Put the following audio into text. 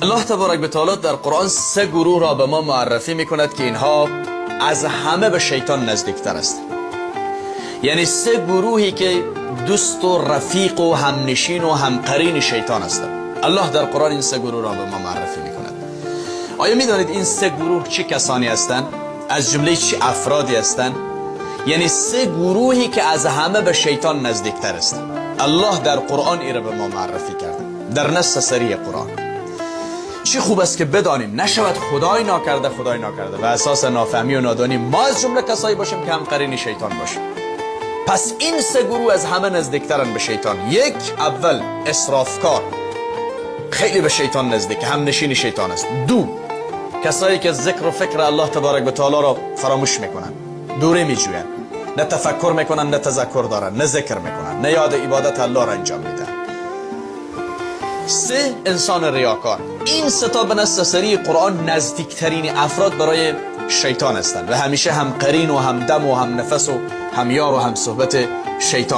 الله تبارک و تعالی در قرآن سه گروه را به ما معرفی میکند که اینها از همه به شیطان نزدیکتر است. یعنی سه گروهی که دوست و رفیق و همنشین و همقرین شیطان هستند. الله در قرآن این سه گروه را به ما معرفی میکند. آیا میدانید این سه گروه چه کسانی هستند؟ از جمله چه افرادی هستند؟ یعنی سه گروهی که از همه به شیطان نزدیکتر هستند. الله در قرآن این را به ما معرفی کرده در نص سری قرآن. چی خوب است که بدانیم نشود خدای ناکرده و اساس نافهمی و نادانی ما از جمله کسایی باشیم که همقرین شیطان باشیم. پس این سه گروه از همه نزدیکترن به شیطان. یک، اول اسرافکار، خیلی به شیطان نزدیک، همنشین شیطان است. دو، کسایی که ذکر و فکر الله تبارک و تعالی را فراموش میکنن، دوره میجوین، نه تفکر میکنن نه تذکر دارن، نه ذکر میکنن، نه یاد عبادت الله را انجام میدن. سه، انسان ریاکار. این سه تا به نص سری قرآن نزدیکترین افراد برای شیطان هستند و همیشه هم قرین و هم دم و هم نفس و هم یار و هم صحبت شیطان